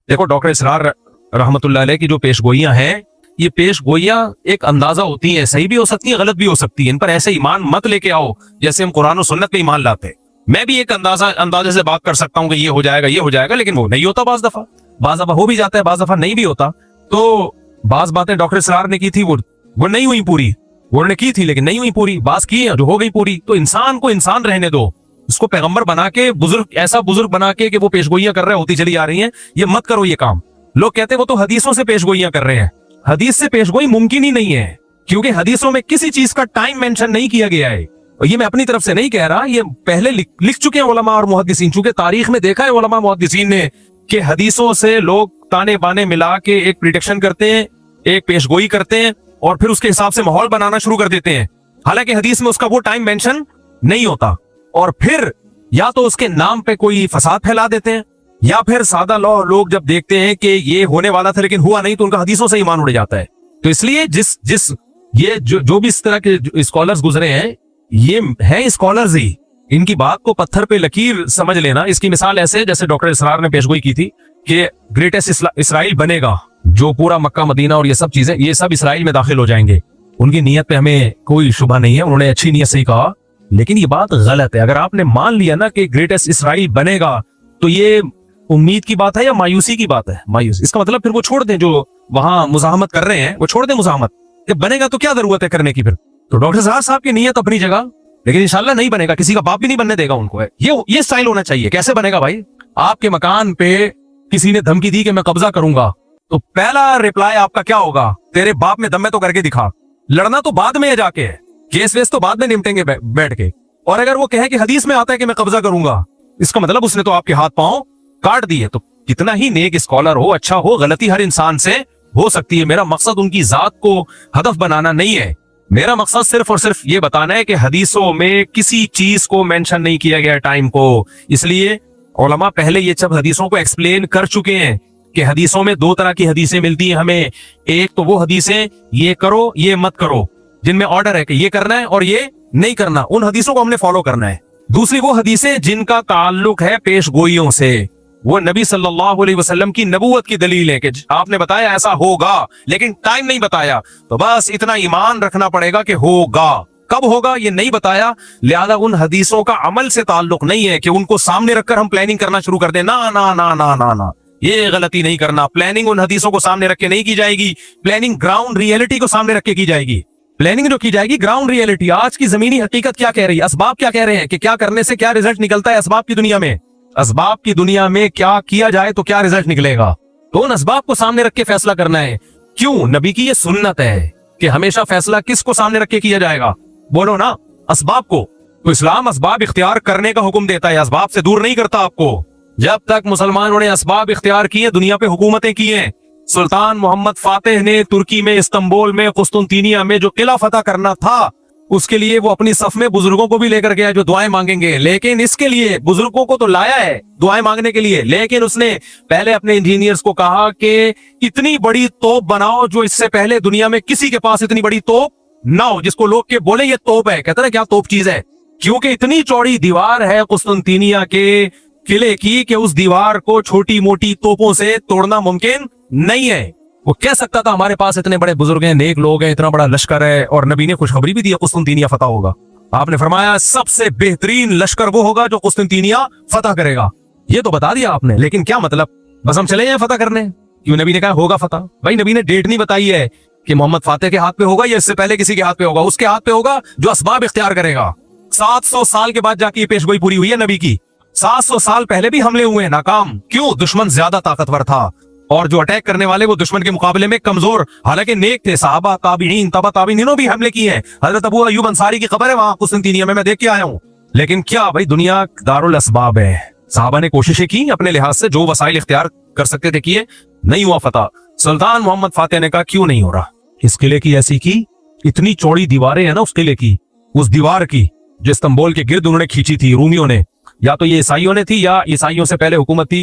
देखो डॉक्टर इसरार रहमतुल्लाह अलैह की जो पेशगोइयां हैं, ये पेशगोइयां एक अंदाजा होती हैं, सही भी हो सकती है, गलत भी हो सकती है। इन पर ऐसे ईमान मत लेके आओ जैसे हम कुरान और सुन्नत पे ईमान लाते हैं। मैं भी एक अंदाजे से बात कर सकता हूं कि ये हो जाएगा, लेकिन वो नहीं होता। बाज दफा हो भी जाता है, बाज दफा नहीं भी होता। तो बाज बातें डॉक्टर इसरार ने की थी, वो नहीं हुई पूरी। उन्होंने की थी लेकिन नहीं हुई पूरी। बात की है जो हो गई पूरी। तो इंसान को इंसान रहने दो, उसको पैगंबर बना के ऐसा बुजुर्ग बना के कि वो पेशगोइयां कर रहे होती चली आ रही हैं, ये मत करो ये काम। लोग कहते हैं वो तो हदीसों से पेशगोइयां कर रहे हैं। हदीस से पेशगोई मुमकिन ही नहीं है, क्योंकि हदीसों में किसी चीज का टाइम मेंशन नहीं किया गया है। और ये मैं अपनी तरफ से नहीं कह रहा, ये पहले लिख चुके हैं उलमा और मुहद्दिसीन। चूंकि तारीख में देखा है उलमा मुहद्दिसीन ने कि हदीसों से लोग ताने बाने मिला के एक प्रिडिक्शन करते हैं, एक पेशगोई करते हैं, और फिर उसके हिसाब से माहौल बनाना शुरू कर देते हैं। हालांकि हदीस में उसका वो टाइम मेंशन नहीं होता। और फिर या तो उसके नाम पे कोई फसाद फैला देते हैं, या फिर सादा लोग जब देखते हैं कि ये होने वाला था लेकिन हुआ नहीं, तो उनका हदीसों से ईमान उड़ जाता है। तो इसलिए ये जो भी इस तरह के स्कॉलर्स गुजरे हैं, ये है स्कॉलर्स ही, इनकी बात को पत्थर पे लकीर समझ लेना। इसकी मिसाल ऐसे जैसे डॉक्टर इसरार ने पेशगोई की थी कि ग्रेटेस्ट इसराइल बनेगा, जो पूरा मक्का मदीना और ये सब चीजें, ये सब इसराइल में दाखिल हो जाएंगे। उनकी नीयत पे हमें कोई शुबा नहीं है, उन्होंने अच्छी नीयत से ही कहा, लेकिन ये बात गलत है। अगर आपने मान लिया ना कि ग्रेटेस्ट इसराइल बनेगा, तो ये उम्मीद की बात है या मायूसी की बात है? मायूसी। इसका मतलब फिर वो छोड़ दें, जो वहां मुजाहमत कर रहे हैं वो छोड़ दें मुजाहमत। जब बनेगा तो क्या जरूरत है करने की फिर? तो डॉक्टर साहब की नीयत अपनी जगह, लेकिन इंशाल्लाह नहीं बनेगा, किसी का बाप भी नहीं बनने देगा उनको। ये स्टाइल होना चाहिए। कैसे बनेगा भाई? आपके मकान पे किसी ने धमकी दी कि मैं कब्जा करूंगा, तो पहला रिप्लाई आपका क्या होगा? तेरे बाप में दम है तो करके दिखा। लड़ना तो बाद में है, जाके केस वेस तो बाद में निपटेंगे बैठ के। और अगर वो कहे कि हदीस में आता है कि मैं कब्जा करूंगा, इसका मतलब उसने तो आपके हाथ पांव काट दिए। तो कितना ही नेक स्कॉलर हो, अच्छा हो, गलती हर इंसान से हो सकती है। मेरा मकसद उनकी जात को हदफ बनाना नहीं है। मेरा मकसद सिर्फ और सिर्फ ये बताना है कि हदीसों में किसी चीज को मेंशन नहीं किया गया टाइम को। इसलिए उलमा पहले ये सब हदीसों को एक्सप्लेन कर चुके हैं कि हदीसों में दो तरह की हदीसें मिलती हैं हमें। एक तो वो हदीसें ये करो ये मत करो, जिनमें ऑर्डर है कि ये करना है और ये नहीं करना, उन हदीसों को हमने फॉलो करना है। दूसरी वो हदीसें जिनका ताल्लुक है पेशगोइयों से, वो नबी सल्लल्लाहु अलैहि वसल्लम की नबूवत की दलील है कि आपने बताया ऐसा होगा, लेकिन टाइम नहीं बताया, तो बस इतना ईमान रखना पड़ेगा कि होगा। कब होगा ये नहीं बताया, लिहाजा उन हदीसों का अमल से ताल्लुक नहीं है कि उनको सामने रखकर हम प्लानिंग करना शुरू कर दें। ना ना ना ना ना ना, ये गलती नहीं करना। प्लानिंग उन हदीसों को सामने रख के नहीं की जाएगी, प्लानिंग ग्राउंड रियलिटी को सामने रख के की जाएगी। प्लानिंग जो की जाएगी ग्राउंड रियलिटी, आज की जमीनी हकीकत क्या कह रही है, असबाब क्या कह रहे हैं कि क्या करने से क्या रिजल्ट निकलता है असबाब की दुनिया में। असबाब की दुनिया में क्या किया जाए तो क्या रिजल्ट निकलेगा, तो उन असबाब को सामने रख के फैसला करना है। क्यों? नबी की ये सुन्नत है कि हमेशा फैसला किसको सामने रख के किया जाएगा? बोलो ना, असबाब को। तो इस्लाम असबाब इख्तियार करने का हुक्म देता है, असबाब से दूर नहीं करता आपको। जब तक मुसलमानों ने असबाब इख्तियार किए, दुनिया पे हुकूमतें की हैं। सुल्तान मोहम्मद फातिह ने तुर्की में, इस्तांबुल में, कुस्तुनतीनिया में जो किला फतह करना था, उसके लिए वो अपनी सफ में बुजुर्गों को भी लेकर गया जो दुआएं मांगेंगे। लेकिन इसके लिए बुजुर्गों को तो लाया है दुआएं मांगने के लिए, लेकिन उसने पहले अपने इंजीनियर्स को कहा कि इतनी बड़ी तोप बनाओ जो इससे पहले दुनिया में किसी के पास इतनी बड़ी तोप ना हो, जिसको लोग के बोले ये तोप है। कहते हैं क्या तोप चीज है? क्योंकि इतनी चौड़ी दीवार है कुस्तुनतीनिया के किले की कि उस दीवार को छोटी मोटी तोपों से तोड़ना मुमकिन नहीं है। वो कह सकता था हमारे पास इतने बड़े बुजुर्ग हैं, नेक लोग हैं, इतना बड़ा लश्कर है, और नबी ने खुशखबरी भी दी कुस्तुनतीनिया फतह होगा। आपने फरमाया सबसे बेहतरीन लश्कर वो होगा जो कुस्तुनतीनिया फतह करेगा। ये तो बता दिया आपने, लेकिन क्या मतलब बस हम चले जाएं फतह करने? क्यों? नबी ने कहा होगा फतह। भाई नबी ने डेट नहीं बताई है कि मोहम्मद फातिह के हाथ पे होगा या इससे पहले किसी के हाथ पे होगा। उसके हाथ पे होगा जो असबाब इख्तियार करेगा। 700 साल के बाद जाके ये पेशगोई पूरी हुई है नबी की। 700 साल पहले भी हमले हुए, नाकाम। क्यों? दुश्मन ज्यादा ताकतवर था और जो अटैक करने वाले वो दुश्मन के मुकाबले में कमजोर, हालांकि नेक थे। सहाबा, ताबीईन, तबा ताबीईनों भी हमले किए हैं। हजरत अबू अय्यूब अंसारी की खबर है वहां कुस्तुनतीनिया में, मैं देख के आया हूं। लेकिन क्या भाई, दुनिया दारुल असबाब है। सहाबा ने कोशिशें की अपने लिहाज से, जो वसाइल इख्तियार कर सकते थे किए, नहीं हुआ फतह। सुल्तान मोहम्मद फातिह ने कहा क्यों नहीं हो रहा? इस किले की ऐसी की, इतनी चौड़ी दीवारें हैं ना उस किले की, उस दीवार की जो इस्तांबुल के गिर्द उन्होंने खींची थी रूमियों ने, या तो ये ईसाइयों ने थी या ईसाइयों से पहले हुकूमत थी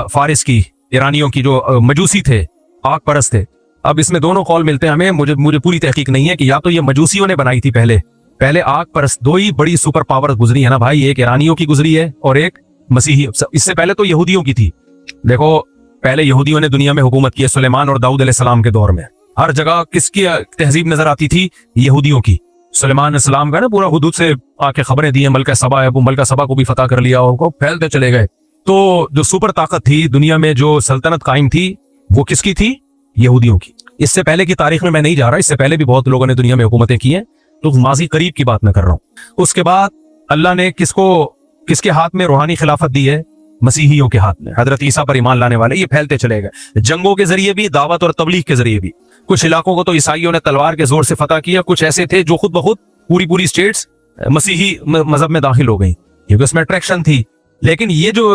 फारिस की, ईरानियों की, जो मजूसी थे, आग परस्त थे। अब इसमें दोनों कॉल मिलते हैं हमें, मुझे पूरी तहकीक नहीं है कि या तो ये मजूसियों ने बनाई थी पहले आग परस्त। दो ही बड़ी सुपर पावर गुजरी है ना भाई, एक ईरानियों की गुजरी है और एक मसीही। इससे पहले तो यहूदियों की थी। देखो पहले यहूदियों ने दुनिया में हुकूमत की है सुलेमान और दाऊद अलैहिस्सलाम के दौर में। हर जगह किसकी तहजीब नजर आती थी? यहूदियों की। सुलेमान अलैहिस्सलाम का ना पूरा हुदूद से आके खबरें दी हैं, मलका सबा है, वो मलका सबा को भी फतह कर लिया, उनको फैलते चले गए। तो जो सुपर ताकत थी दुनिया में, जो सल्तनत कायम थी, वो किसकी थी? यहूदियों की। इससे पहले की तारीख में मैं नहीं जा रहा, इससे पहले भी बहुत लोगों ने दुनिया में हुकूमतें की हैं, तो माजी करीब की बात मैं कर रहा हूं। उसके बाद अल्लाह ने किसके हाथ में रूहानी खिलाफत दी है? मसीहियों के हाथ में। हजरत ईसा पर ईमान लाने वाले ये फैलते चले गए, जंगों के जरिए भी, दावत और तबलीग के जरिए भी। कुछ इलाकों को तो ईसाइयों ने तलवार के जोर से फतह किया, कुछ ऐसे थे जो खुद बखुद पूरी स्टेट्स मसीही मजहब में दाखिल हो गई, क्योंकि उसमें अट्रैक्शन थी। लेकिन ये जो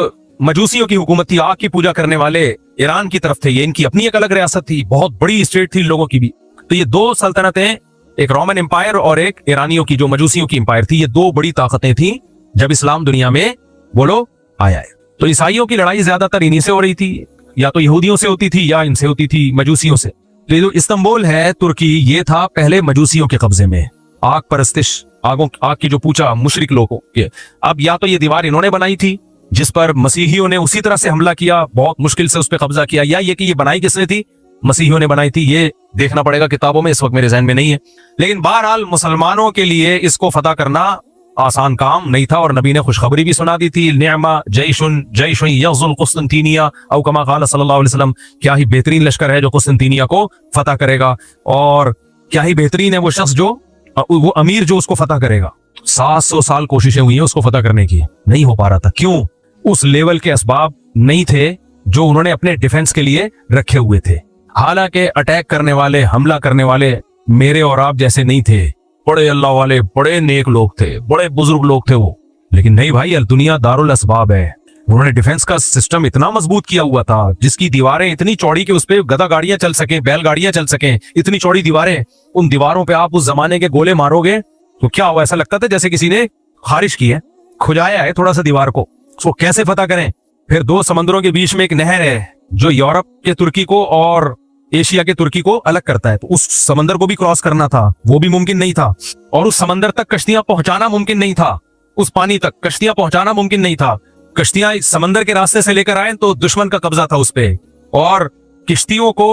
मजूसियों की हुकूमत थी, आग की पूजा करने वाले ईरान की तरफ थे, ये इनकी अपनी एक अलग रियासत थी, बहुत बड़ी स्टेट थी लोगों की भी। तो ये दो सल्तनतें, एक रोमन एम्पायर और एक ईरानियों की, जो मजूसियों की एम्पायर थी, ये दो बड़ी ताकतें थी जब इस्लाम दुनिया में बोलो आया है। तो ईसाइयों की लड़ाई ज्यादातर इन्हीं से हो रही थी, या तो यहूदियों से होती थी या इनसे होती थी, मजूसियों से। तो जो इस्तांबुल है तुर्की, ये था पहले मजूसियों के कब्जे में। आग परस्तिश, आग की जो पूजा मुशरिक लोगों के। अब या तो ये दीवार इन्होंने बनाई थी जिस पर मसीहियों ने उसी तरह से हमला किया, बहुत मुश्किल से उस पर कब्जा किया, या ये कि ये बनाई किसने थी? मसीहियों ने बनाई थी। ये देखना पड़ेगा किताबों में, इस वक्त मेरे ज़हन में नहीं है। लेकिन बहरहाल मुसलमानों के लिए इसको फतह करना आसान काम नहीं था, और नबी ने खुशखबरी भी सुना दी थी, निअमा जैशुन यग़ज़ुल कुस्तंतीनिया औ कमा क़ाल सल्लल्लाहु अलैहि वसल्लम, क्या ही बेहतरीन लश्कर है जो कुस्तंतीनिया को फतह करेगा, और क्या ही बेहतरीन है वो शख्स जो, वो अमीर जो उसको फतह करेगा। 700 साल कोशिशें हुई हैं उसको फतह करने की, नहीं हो पा रहा था। क्यों? उस लेवल के असबाब नहीं थे जो उन्होंने अपने डिफेंस के लिए रखे हुए थे। हालांकि अटैक करने वाले, हमला करने वाले मेरे और आप जैसे नहीं थे, बड़े अल्लाह वाले, बड़े नेक लोग थे, बड़े बुजुर्ग लोग थे वो। लेकिन नहीं भाई, दुनिया दारुल असबाब है। उन्होंने डिफेंस का सिस्टम इतना मजबूत किया हुआ था, जिसकी दीवारें इतनी चौड़ी कि उस पे गधा गाड़ियां चल सकें, बैलगाड़ियां चल सकें, इतनी चौड़ी दीवारें। उन दीवारों पे आप उस जमाने के गोले मारोगे तो क्या हुआ, ऐसा लगता था जैसे किसी ने खारिश की है, खुजाया है थोड़ा सा दीवार को। उसको कैसे फतह करें? फिर दो समंदरों के बीच में एक नहर है जो यूरोप के तुर्की को और एशिया के तुर्की को अलग करता है, तो उस समंदर को भी क्रॉस करना था, वो भी मुमकिन नहीं था। और उस समंदर तक कश्तियां पहुंचाना मुमकिन नहीं था, उस पानी तक कश्तियां पहुंचाना मुमकिन नहीं था। कश्तियां समंदर के रास्ते से लेकर आए तो दुश्मन का कब्जा था उस पे, और किश्तियों को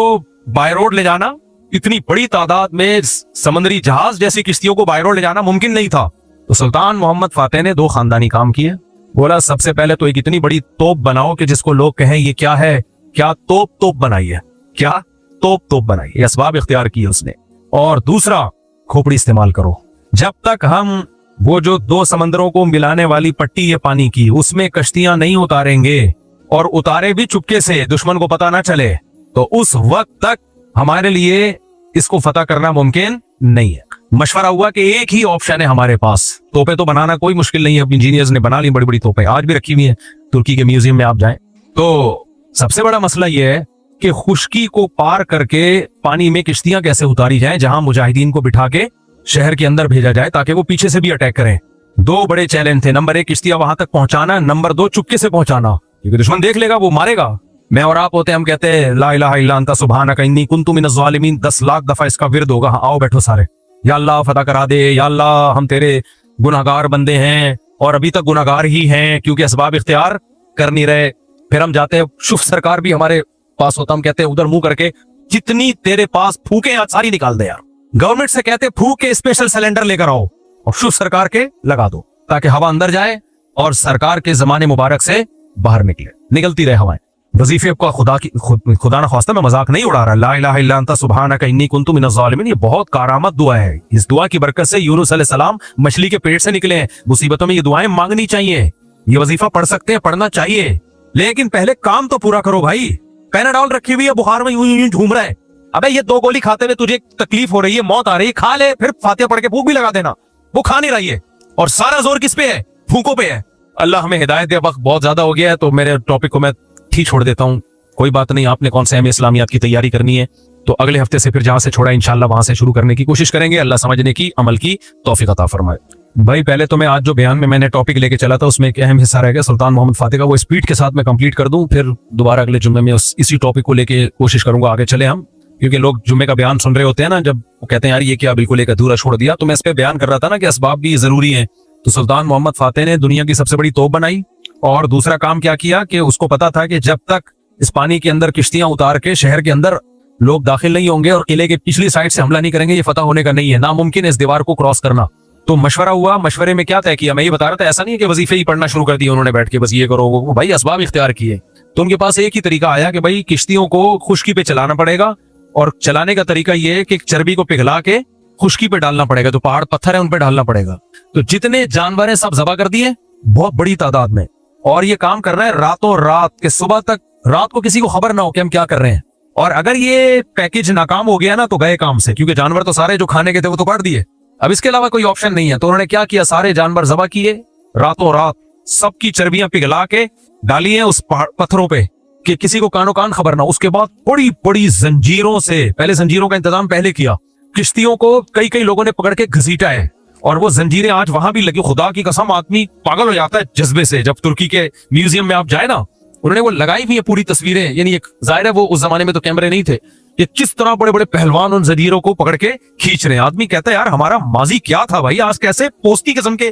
बाय रोड ले जाना, इतनी बड़ी तादाद में समंदरी जहाज जैसी किश्तियों को बाय रोड ले जाना मुमकिन नहीं था। तो सुल्तान मोहम्मद फातेह ने दो खानदानी काम किए। बोला सबसे पहले तो एक इतनी बड़ी तोप बनाओ कि जिसको लोग कहें ये क्या है, क्या तोप बनाई है, क्या तोप बनाई, ये असबाब इख्तियार किए उसने। और दूसरा, खोपड़ी इस्तेमाल करो। जब तक हम वो जो दो समंदरों को मिलाने वाली पट्टी है पानी की, उसमें कश्तियां नहीं उतारेंगे, और उतारे भी चुपके से, दुश्मन को पता ना चले, तो उस वक्त तक हमारे लिए इसको फतह करना मुमकिन नहीं है। मशवरा हुआ कि एक ही ऑप्शन है हमारे पास, तोपें तो बनाना कोई मुश्किल नहीं है, अपने इंजीनियर्स ने बना ली बड़ी बड़ी तोपें, आज भी रखी हुई है तुर्की के म्यूजियम में आप जाएं। तो सबसे बड़ा मसला यह है कि खुश्की को पार करके पानी में किश्तियां कैसे उतारी जाएं, जहां मुजाहिदीन को बिठा के शहर के अंदर भेजा जाए ताकि वो पीछे से भी अटैक करें। दो बड़े चैलेंज थे, नंबर 1 किश्तियां वहां तक पहुंचाना, नंबर 2 चुपके से पहुंचाना, क्योंकि दुश्मन देख लेगा, वो मारेगा। मैं और आप होते, हम कहते हैं ला इलाहा इल्ला अंता सुब्हानका इन्नी कुन्तु मिनज़ ज़ालिमीन, 10 लाख दफा इसका विर्द होगा। हाँ, आओ बैठो सारे, या अल्लाह फतह करा दे, या अल्लाह हम तेरे गुनाहगार बंदे हैं, और अभी तक गुनाहगार ही हैं क्योंकि असबाब इख्तियार कर नहीं रहे। फिर हम जाते हैं, शुफ सरकार भी हमारे पास होता, हम कहते हैं उधर मुंह करके जितनी तेरे पास फूके आज सारी निकाल दे यार। गवर्नमेंट से कहते फूक के स्पेशल सिलेंडर लेकर आओ और शुफ सरकार के लगा दो ताकि हवा अंदर जाए और सरकार के जमाने मुबारक से बाहर निकलती रहे हवाएं। वजीफे का खुदा ना ख्वास्ता मैं मजाक नहीं उड़ा रहा। ला इलाहा इल्ला अंता सुब्हानका इन्नी कुन्तु मिनज़ ज़ालिमीन, ये बहुत कारामत दुआ है। इस दुआ की बरकत से यूनुस अलैहिस्सलाम मछली के पेट से निकले। मुसीबतों में ये दुआएं मांगनी चाहिए, ये वजीफा पढ़ सकते हैं, पढ़ना चाहिए, लेकिन पहले काम तो पूरा करो भाई। पैनाडॉल रखी हुई है, बुखार में यूं घूम रहा है, अबे ये 2 गोली खाते हुए तुझे तकलीफ हो रही है, मौत आ रही है, खा ले, फिर फातिहा पढ़ के फूंक भी लगा देना। वो खा नहीं रही है और सारा जोर किस पे है? फूकों पे है। अल्लाह हमें हिदायत दे। वक्त बहुत ज्यादा हो गया है तो मेरे टॉपिक को मैं ठीक छोड़ देता हूँ। कोई बात नहीं, आपने कौन से इस्लामियात की तैयारी करनी है तो अगले हफ्ते से फिर जहां से छोड़ा इंशाल्लाह वहां से शुरू करने की कोशिश करेंगे। अल्लाह समझने की, अमल की तौफीक अता फरमाए। भाई पहले तो मैं आज जो बयान में मैंने टॉपिक लेके चला था उसमें एक अहम हिस्सा रह गया सुल्तान मोहम्मद फातेह का, वो स्पीड के साथ मैं कंप्लीट कर दूं, फिर दोबारा अगले जुम्मे में इसी टॉपिक को लेके कोशिश करूंगा आगे चले हम, क्योंकि लोग जुम्मे का बयान सुन रहे होते हैं ना, जब वो कहते हैं यार ये क्या बिल्कुल एक अधूरा छोड़ दिया। तो मैं इस पे बयान कर रहा था ना कि असबाब भी जरूरी है। तो सुल्तान मोहम्मद फातेह ने दुनिया की सबसे बड़ी तोप बनाई, और दूसरा काम क्या किया कि उसको पता था कि जब तक इस पानी के अंदर किश्तियां उतार के शहर के अंदर लोग दाखिल नहीं होंगे और किले के पिछली साइड से हमला नहीं करेंगे, ये फतह होने का नहीं है, नामुमकिन है इस दीवार को क्रॉस करना। तो मशवरा हुआ, मशवरे में क्या तय किया, मैं ये बता रहा था, ऐसा नहीं है कि वजीफे ही पढ़ना शुरू कर दिए उन्होंने बैठ के, बस ये करो वो, भाई असबाब इख्तियार किए। तो उनके पास एक ही तरीका आया कि भाई किश्तियों को खुश्की पे चलाना पड़ेगा, और चलाने का तरीका ये है कि चर्बी को पिघला के खुश्की पे डालना पड़ेगा, तो पहाड़ पत्थर है उन पे डालना पड़ेगा। तो जितने जानवर हैं सब ज़बा कर दिए बहुत बड़ी तादाद में, और ये काम कर रहा है रातों रात के सुबह तक, रात को किसी को खबर ना हो कि हम क्या कर रहे हैं। और अगर ये पैकेज नाकाम हो गया ना तो गए काम से, क्योंकि जानवर तो सारे जो खाने के थे वो तो काट दिए, अब इसके अलावा कोई ऑप्शन नहीं है। तो उन्होंने क्या किया, सारे जानवर ज़बा किए रातों रात, सबकी चर्बियां पिघला के डाली हैं उस पत्थरों पे कि किसी को कानो कान खबर ना। उसके बाद बड़ी बड़ी जंजीरों से, पहले जंजीरों का इंतजाम पहले किया, किश्तियों को कई कई लोगों ने पकड़ के घसीटा है, और वो जंजीरें आज वहां भी लगी। खुदा की कसम आदमी पागल हो जाता है जज्बे से। जब तुर्की के म्यूजियम में आप जाए ना, उन्होंने वो लगाई हुई है पूरी तस्वीरें, यानी एक जाहिर है वो उस जमाने में तो कैमरे नहीं थे, ये किस तरह बड़े बड़े पहलवान उन जंजीरों को पकड़ के खींच रहे हैं। आदमी कहता है यार हमारा माजी क्या था भाई, आज कैसे पोस्ती किस्म के,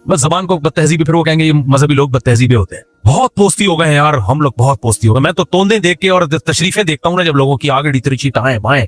बस जबान को बदतहजीबी, फिर वो कहेंगे ये मजहबी लोग बदतहजीबी होते हैं। बहुत पोस्ती हो गए हैं यार हम लोग, बहुत पोस्ती हो गए। मैं तो तोंदे देख के और तशरीफें देखता हूँ ना, जब लोगों की आगे तिरछी टाएं बाएं,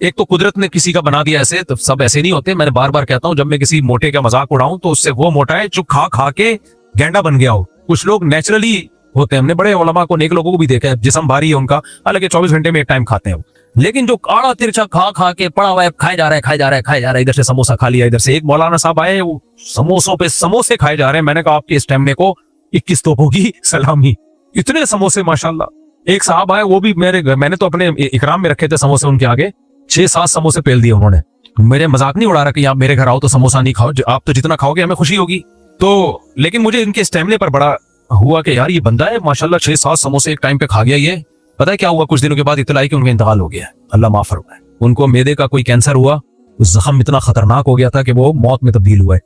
एक तो कुदरत ने किसी का बना दिया ऐसे, तो सब ऐसे नहीं होते। मैंने बार बार कहता हूँ, जब मैं किसी मोटे का मजाक उड़ाऊं तो उससे वो मोटा है जो खा खा के गेंडा बन गया हो। कुछ लोग नेचुरली होते हैं, हमने बड़े उलमा को, नेक लोगों को भी देखा है, जिस्म भारी है उनका, हालांकि 24 घंटे में एक टाइम खाते हैं वो। लेकिन जो काड़ा तिरछा खा खा के पड़ा हुआ है, खाए जा रहा है खाए जा रहा है खाए जा रहा है, इधर से समोसा खा लिया, इधर से एक मौलाना साहब आए, वो समोसों पे समोसे खाए जा रहे हैं। मैंने कहा आपके इस टाइम को 21 तोपों की सलामी, इतने समोसे माशाल्लाह। एक साहब आए, वो भी मैंने तो अपने इकराम में रखे थे समोसे, उनके आगे 6-7 समोसे पेल दिए उन्होंने। मेरे मजाक नहीं उड़ा रहा कि आप मेरे घर आओ तो समोसा नहीं खाओ, आप तो जितना खाओगे हमें खुशी होगी। तो लेकिन मुझे इनके स्टैमिना पर बड़ा हुआ कि यार ये बंदा है माशाल्लाह 6-7 समोसे एक टाइम पे खा गया। ये पता है क्या हुआ, कुछ दिनों के बाद इत्तला आई कि उनका इंतकाल हो गया, अल्लाह माफ फरमाए। उनको मेदे का कोई कैंसर हुआ, जख्म इतना खतरनाक हो गया था कि वो मौत में तब्दील हुआ है।